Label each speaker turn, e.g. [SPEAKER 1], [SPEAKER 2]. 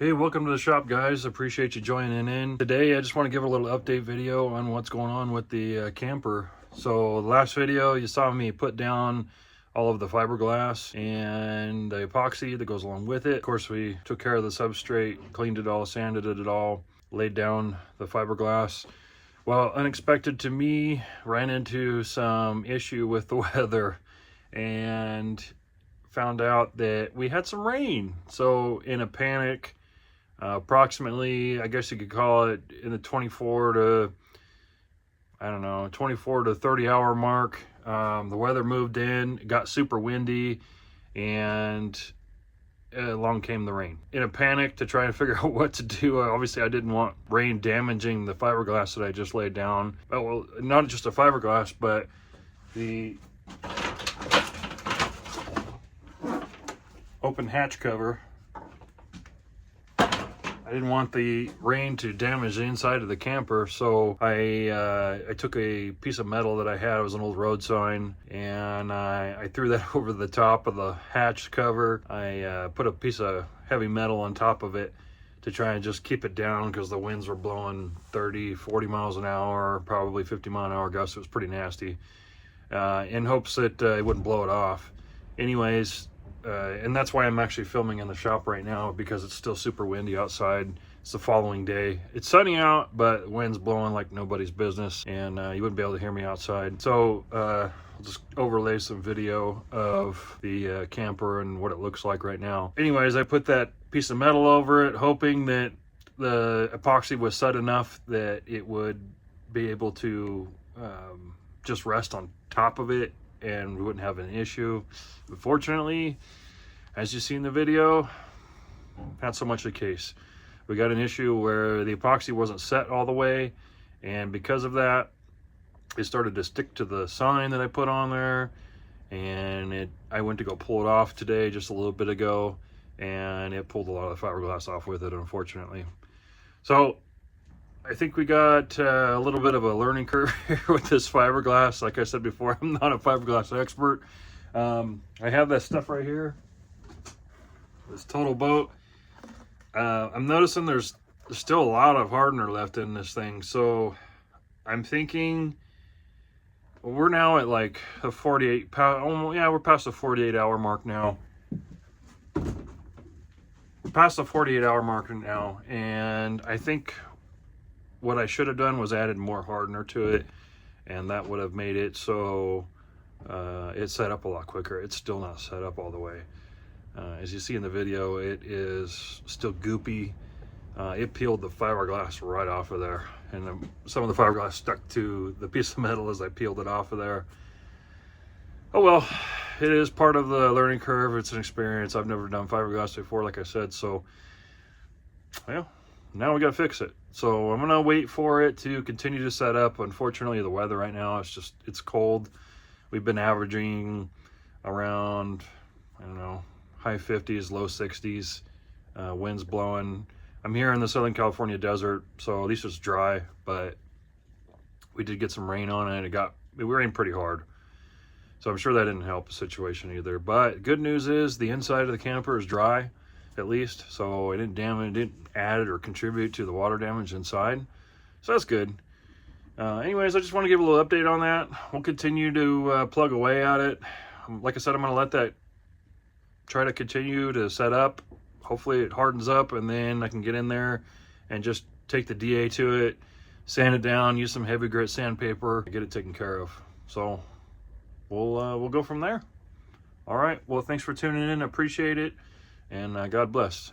[SPEAKER 1] Hey, welcome to the shop, guys. Appreciate you joining in. Today, I just want to give a little update video on what's going on with the camper. So the last video, you saw me put down all of the fiberglass and the epoxy that goes along with it. Of course, we took care of the substrate, cleaned it all, sanded it all, laid down the fiberglass. Well, unexpected to me, ran into some issue with the weather and found out that we had some rain. So in a panic, approximately, I guess you could call it in the 24 to 30 hour mark. The weather moved in, it got super windy, and along came the rain. In a panic to try and figure out what to do, obviously I didn't want rain damaging the fiberglass that I just laid down. Oh, well, not just the fiberglass, but the open hatch cover. I didn't want the rain to damage the inside of the camper, so I took a piece of metal that I had. It was an old road sign, and I threw that over the top of the hatch cover. I put a piece of heavy metal on top of it to try and just keep it down because the winds were blowing 30, 40 miles an hour, probably 50-mile-an-hour gusts. It was pretty nasty, in hopes that it wouldn't blow it off. Anyways, and that's why I'm actually filming in the shop right now, because it's still super windy outside. It's the following day. It's sunny out, but the wind's blowing like nobody's business, and you wouldn't be able to hear me outside. So I'll just overlay some video of the camper and what it looks like right now. Anyways, I put that piece of metal over it, hoping that the epoxy was set enough that it would be able to just rest on top of it and we wouldn't have an issue. Unfortunately, as you see in the video, not so much the case. We got an issue where the epoxy wasn't set all the way, and because of that, it started to stick to the sign that I put on there, and I went to go pull it off today, just a little bit ago, and it pulled a lot of the fiberglass off with it, unfortunately. So I think we got a little bit of a learning curve here with this fiberglass. Like I said before, I'm not a fiberglass expert. I have that stuff right here, this Total Boat. I'm noticing there's still a lot of hardener left in this thing, so I'm thinking we're now at like a 48 pound. Yeah, we're past the 48-hour mark now. We're past the 48-hour mark now, and I think what I should have done was added more hardener to it, and that would have made it so it's set up a lot quicker. It's still not set up all the way. As you see in the video, it is still goopy. It peeled the fiberglass right off of there, and some of the fiberglass stuck to the piece of metal as I peeled it off of there. Oh well, it is part of the learning curve. It's an experience. I've never done fiberglass before, like I said, so well, now we gotta fix it. So I'm gonna wait for it to continue to set up. Unfortunately, the weather right now, it's cold. We've been averaging around, I don't know, high 50s, low 60s, winds blowing. I'm here in the Southern California desert, so at least it's dry, but we did get some rain on it. It rained pretty hard. So I'm sure that didn't help the situation either. But good news is the inside of the camper is dry, at least. So it didn't add or contribute to the water damage inside. So that's good. Anyways, I just want to give a little update on that. We'll continue to plug away at it. Like I said, I'm going to let that try to continue to set up. Hopefully it hardens up, and then I can get in there and just take the DA to it, sand it down, use some heavy grit sandpaper, get it taken care of. So we'll go from there. All right. Well, thanks for tuning in. I appreciate it, and God bless.